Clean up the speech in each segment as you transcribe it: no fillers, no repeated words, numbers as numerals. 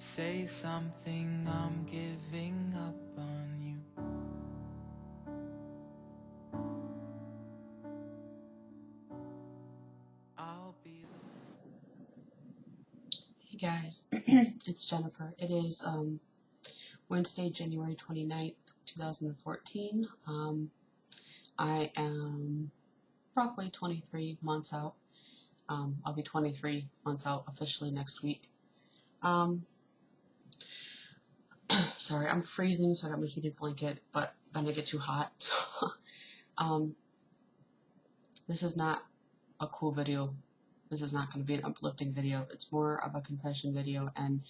Say something, I'm giving up on you. I'll be Hey guys, it's Jennifer. It is Wednesday, January 29th, 2014. I am roughly 23 months out. I'll be 23 months out officially next week. Sorry, I'm freezing, so I got my heated blanket, but then I get too hot. So, this is not a cool video. This is not going to be an uplifting video. It's more of a confession video, and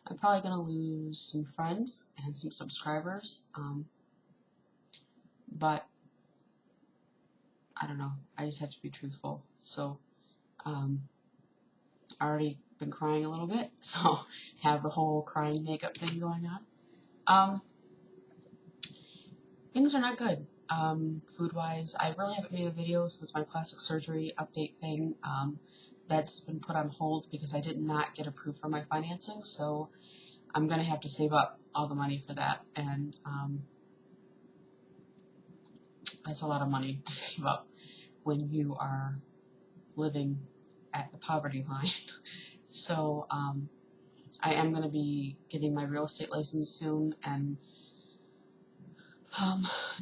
I'm probably going to lose some friends and some subscribers. But I don't know. I just have to be truthful. So, I already been crying a little bit, so have the whole crying makeup thing going on. Things are not good. Food-wise, I really haven't made a video since my plastic surgery update thing. That's been put on hold because I did not get approved for my financing, so I'm gonna have to save up all the money for that, and that's a lot of money to save up when you are living at the poverty line. So I am going to be getting my real estate license soon and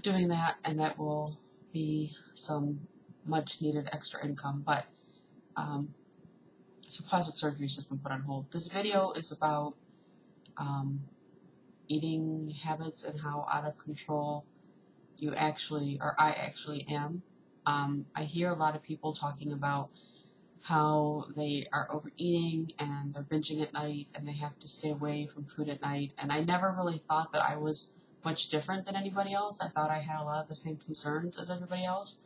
doing that, and that will be some much needed extra income. But so plastic surgery has just been put on hold. This video is about eating habits and how out of control you actually, or I actually am. I hear a lot of people talking about how they are overeating and they're binging at night and they have to stay away from food at night. And I never really thought that I was much different than anybody else. I thought I had a lot of the same concerns as everybody else.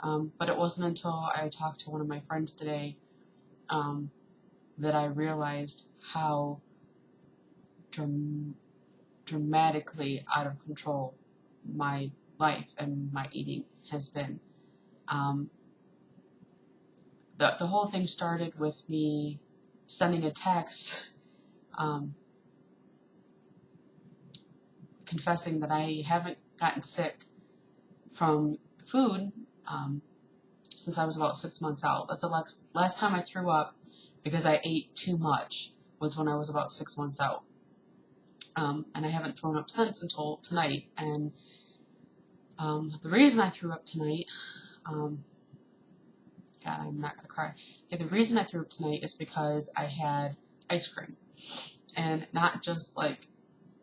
But it wasn't until I talked to one of my friends today that I realized how dramatically out of control my life and my eating has been. The whole thing started with me sending a text confessing that I haven't gotten sick from food since I was about 6 months out. That's the last time I threw up because I ate too much was when I was about 6 months out. And I haven't thrown up since until tonight. And the reason I threw up tonight, God, I'm not going to cry. Yeah, the reason I threw up tonight is because I had ice cream. And not just like,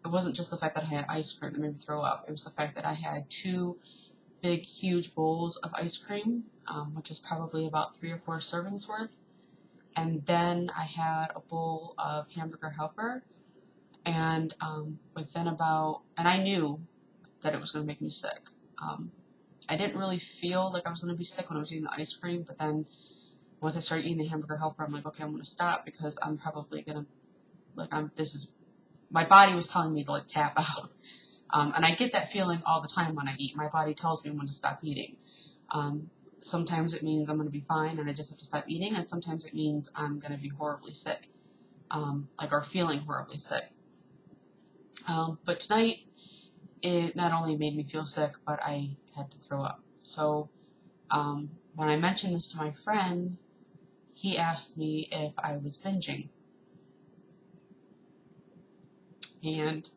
it wasn't just the fact that I had ice cream that made me throw up. It was the fact that I had 2 big, huge bowls of ice cream, which is probably about 3 or 4 servings worth. And then I had a bowl of hamburger helper. And and I knew that it was going to make me sick. I didn't really feel like I was going to be sick when I was eating the ice cream, but then once I started eating the hamburger helper, I'm like, okay, I'm going to stop because I'm probably going to, my body was telling me to like tap out. And I get that feeling all the time when I eat. My body tells me when to stop eating. Sometimes it means I'm going to be fine and I just have to stop eating, and sometimes it means I'm going to be horribly sick, or feeling horribly sick. But tonight, it not only made me feel sick, but I had to throw up. So when I mentioned this to my friend, he asked me if I was binging. And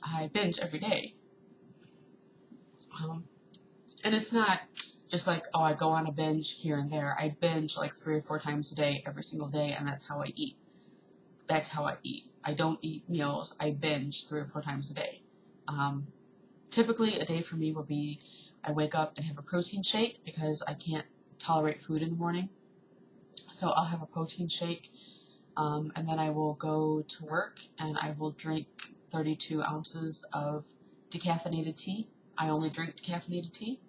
I binge every day. And it's not just like, oh, I go on a binge here and there. I binge like 3 or 4 times a day, every single day, and that's how I eat. That's how I eat. I don't eat meals. I binge 3 or 4 times a day. Typically, a day for me will be I wake up and have a protein shake because I can't tolerate food in the morning. So I'll have a protein shake, and then I will go to work and I will drink 32 ounces of decaffeinated tea. I only drink decaffeinated tea.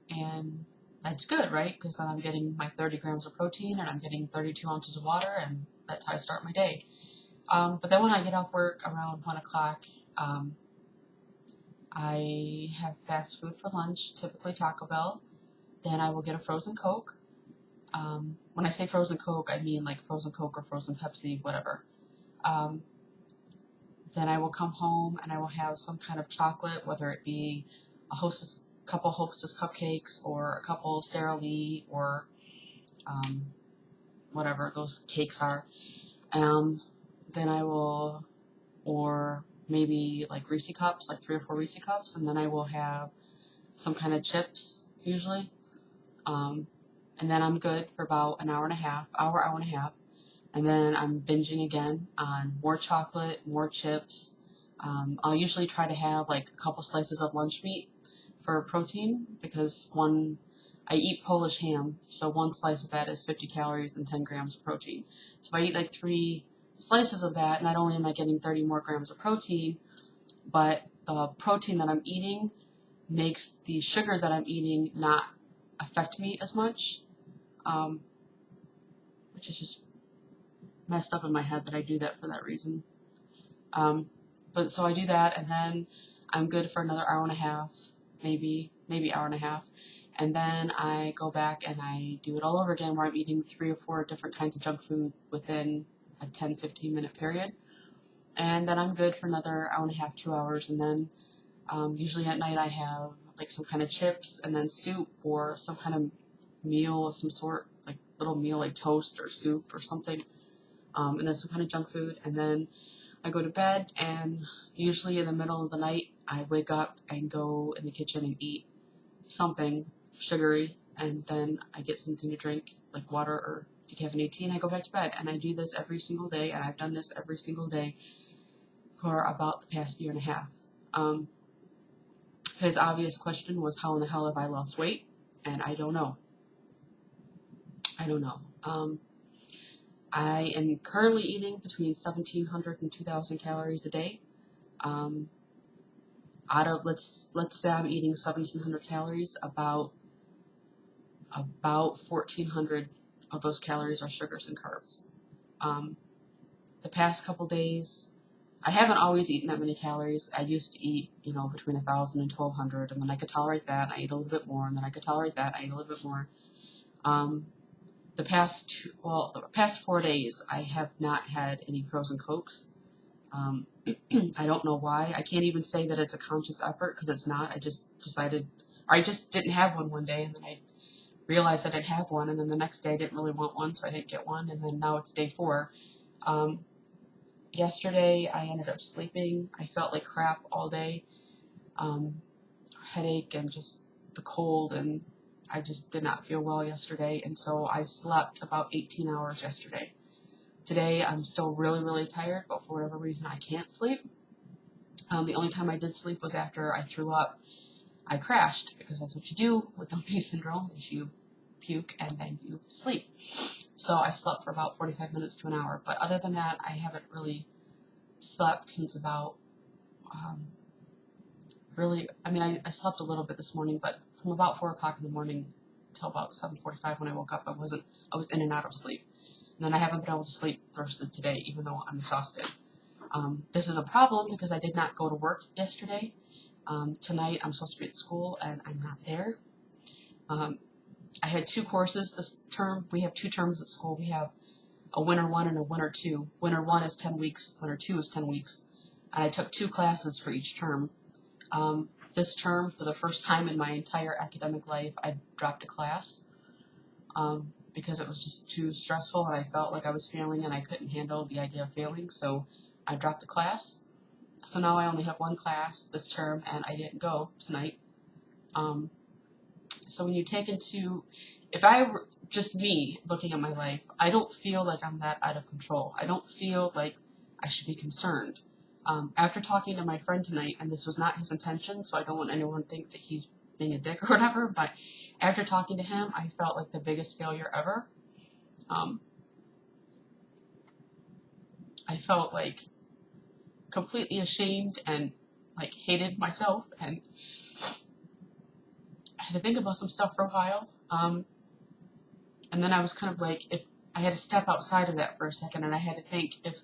And that's good, right? Because then I'm getting my 30 grams of protein and I'm getting 32 ounces of water, and that's how I start my day. But then when I get off work around 1 o'clock, I have fast food for lunch, typically Taco Bell. Then I will get a frozen Coke, When I say frozen Coke, I mean like frozen Coke or frozen Pepsi, whatever. Um, then I will come home and I will have some kind of chocolate, whether it be couple Hostess cupcakes or a couple Sara Lee or um, whatever those cakes are. Then I will, or maybe like Reese cups, like 3 or 4 Reese cups, and then I will have some kind of chips usually. And then I'm good for about an hour and a half, hour and a half. And then I'm binging again on more chocolate, more chips. I'll usually try to have like a couple slices of lunch meat for protein because I eat Polish ham, so one slice of that is 50 calories and 10 grams of protein. So if I eat like 3 slices of that, not only am I getting 30 more grams of protein, but the protein that I'm eating makes the sugar that I'm eating not affect me as much, which is just messed up in my head that I do that for that reason. But so I do that, and then I'm good for another hour and a half, maybe hour and a half. And then I go back and I do it all over again where I'm eating 3 or 4 different kinds of junk food within a 10-15 minute period. And then I'm good for another hour and a half, 2 hours. And then usually at night I have like some kind of chips and then soup or some kind of meal of some sort, like little meal like toast or soup or something. And then some kind of junk food. And then I go to bed, and usually in the middle of the night I wake up and go in the kitchen and eat something sugary, and then I get something to drink, like water or decaffeinated tea, and I go back to bed. And I do this every single day, and I've done this every single day for about the past year and a half. His obvious question was, how in the hell have I lost weight? And I don't know. I am currently eating between 1,700 and 2,000 calories a day. Out of let's say I'm eating 1,700 calories, about 1,400 of those calories are sugars and carbs. The past couple days, I haven't always eaten that many calories. I used to eat, between 1,000 and 1,200, and then I could tolerate that, and I ate a little bit more, and then I could tolerate that, I ate a little bit more. The past 4 days, I have not had any frozen Cokes. I don't know why. I can't even say that it's a conscious effort because it's not. I just decided, or I just didn't have one day, and then I realized I didn't have one, and then the next day I didn't really want one, so I didn't get one, and then now it's day 4. Yesterday I ended up sleeping. I felt like crap all day, headache and just the cold, and I just did not feel well yesterday, and so I slept about 18 hours yesterday. Today I'm still really, really tired, but for whatever reason I can't sleep. The only time I did sleep was after I threw up. I crashed, because that's what you do with Dumpy syndrome, is you puke and then you sleep. So I slept for about 45 minutes to an hour, but other than that, I haven't really slept since about, I slept a little bit this morning, but from about 4 o'clock in the morning till about 7:45 when I woke up, I was in and out of sleep. And then I haven't been able to sleep the rest of today, even though I'm exhausted. This is a problem because I did not go to work yesterday. Tonight I'm supposed to be at school, and I'm not there. I had 2 courses this term. We have 2 terms at school. We have a winter 1 and a winter 2. Winter 1 is 10 weeks, winter 2 is 10 weeks. And I took 2 classes for each term. This term, for the first time in my entire academic life, I dropped a class because it was just too stressful, and I felt like I was failing, and I couldn't handle the idea of failing, so I dropped the class. So now I only have 1 class this term, and I didn't go tonight. So when you take if I were just me looking at my life, I don't feel like I'm that out of control. I don't feel like I should be concerned. After talking to my friend tonight, and this was not his intention, so I don't want anyone to think that he's being a dick or whatever, but after talking to him, I felt like the biggest failure ever. I felt like completely ashamed and like hated myself, and I had to think about some stuff for a while. And then I was kind of like, if I had to step outside of that for a second, and I had to think, if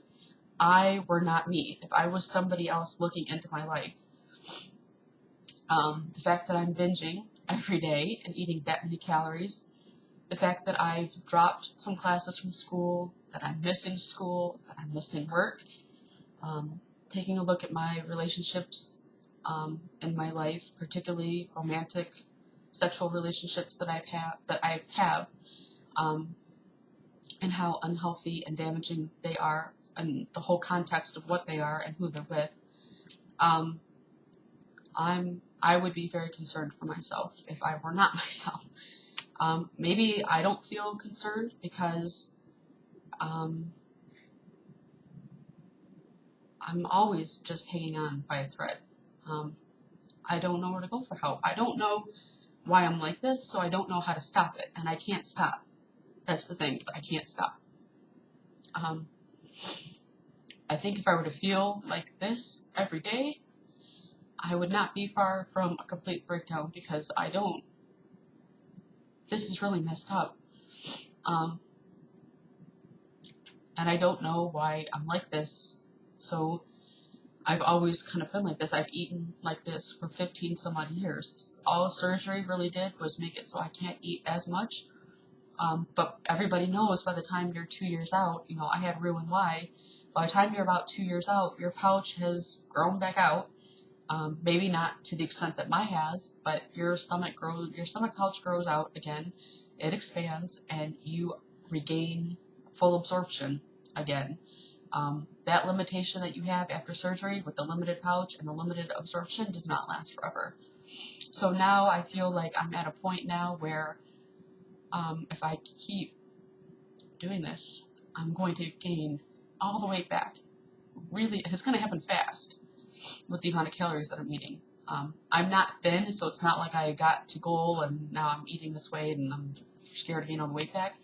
I were not me, if I was somebody else looking into my life, the fact that I'm binging every day and eating that many calories, the fact that I've dropped some classes from school, that I'm missing school, that I'm missing work, taking a look at my relationships in my life, particularly romantic, sexual relationships that I have, and how unhealthy and damaging they are, and the whole context of what they are and who they're with. I would be very concerned for myself if I were not myself. Maybe I don't feel concerned because I'm always just hanging on by a thread. I don't know where to go for help. I don't know why I'm like this, so I don't know how to stop it, and I can't stop. That's the thing, I can't stop. I think if I were to feel like this every day, I would not be far from a complete breakdown, because I don't. This is really messed up. And I don't know why I'm like this. So I've always kind of been like this. I've eaten like this for 15 some odd years. All surgery really did was make it so I can't eat as much. But everybody knows by the time you're 2 years out, I had Roux-en-y. By the time you're about 2 years out, your pouch has grown back out. Maybe not to the extent that mine has, but your stomach pouch grows out again. It expands, and you regain full absorption again. That limitation that you have after surgery with the limited pouch and the limited absorption does not last forever. So now I feel like I'm at a point now where if I keep doing this, I'm going to gain all the weight back. Really, it's going to happen fast with the amount of calories that I'm eating. I'm not thin, so it's not like I got to goal and now I'm eating this way and I'm scared to gain all the weight back.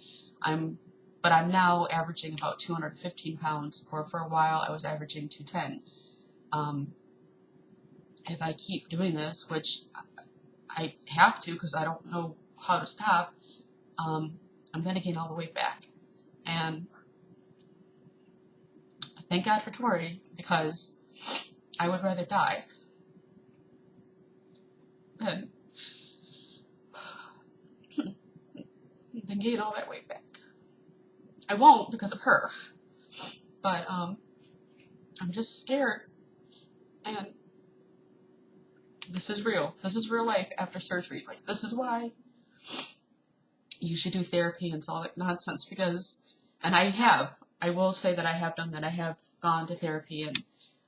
But I'm now averaging about 215 pounds, or for a while I was averaging 210. If I keep doing this, which I have to because I don't know how to stop, I'm going to gain all the weight back. And thank God for Tori, because I would rather die than gain all that weight back. I won't because of her, but I'm just scared, and this is real. This is real life after surgery. Like, this is why you should do therapy and all that nonsense, because, and I will say that I have done that. I have gone to therapy, and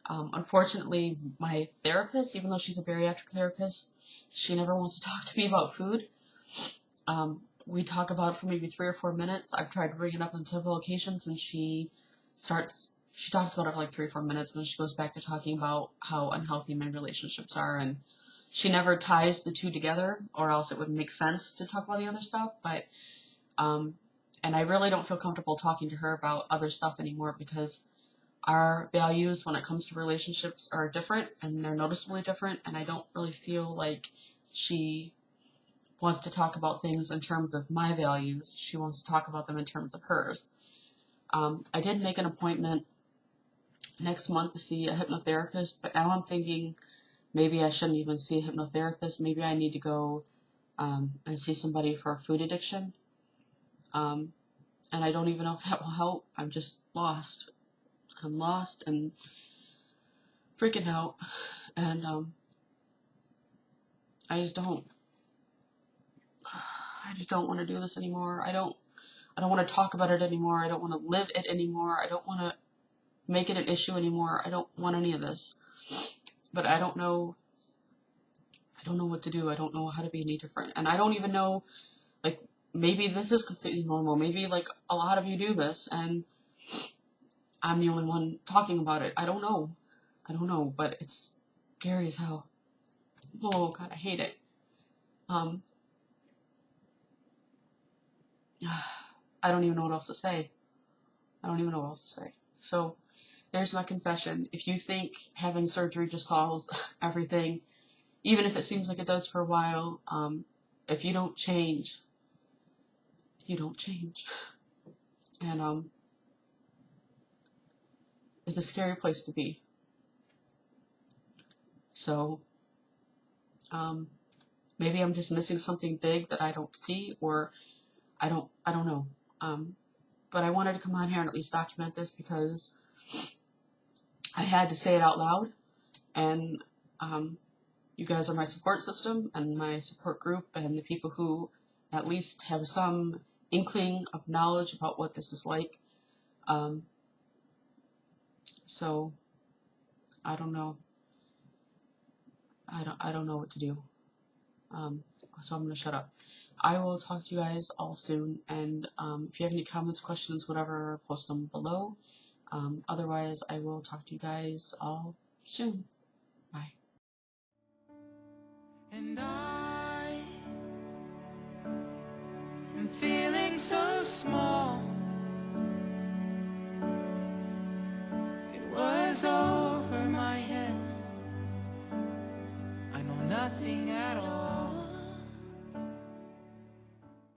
unfortunately, my therapist, even though she's a bariatric therapist, she never wants to talk to me about food. We talk about it for maybe 3 or 4 minutes. I've tried to bring it up on several occasions, and she talks about it for like 3 or 4 minutes, and then she goes back to talking about how unhealthy my relationships are, and she never ties the two together, or else it would make sense to talk about the other stuff. But and I really don't feel comfortable talking to her about other stuff anymore, because our values when it comes to relationships are different, and they're noticeably different, and I don't really feel like she wants to talk about things in terms of my values. She wants to talk about them in terms of hers. I did make an appointment next month to see a hypnotherapist, but now I'm thinking maybe I shouldn't even see a hypnotherapist. Maybe I need to go and see somebody for food addiction. And I don't even know if that will help. I'm just lost. I'm lost and freaking out, and I just don't want to do this anymore. I don't want to talk about it anymore. I don't want to live it anymore. I don't want to make it an issue anymore. I don't want any of this. But I don't know what to do. I don't know how to be any different. And I don't even know, like, maybe this is completely normal. Maybe, like, a lot of you do this, and I'm the only one talking about it. I don't know, but it's scary as hell. Oh, God, I hate it. I don't even know what else to say. So, there's my confession. If you think having surgery just solves everything, even if it seems like it does for a while, if you don't change, you don't change. And it's a scary place to be. So, maybe I'm just missing something big that I don't see, or I don't know. But I wanted to come on here and at least document this because I had to say it out loud, and you guys are my support system and my support group and the people who at least have some inkling of knowledge about what this is like. So I don't know. I don't know what to do. So I'm gonna shut up. I will talk to you guys all soon, and if you have any comments, questions, whatever, post them below. Otherwise, I will talk to you guys all soon. Bye. And I am feeling so small. It was all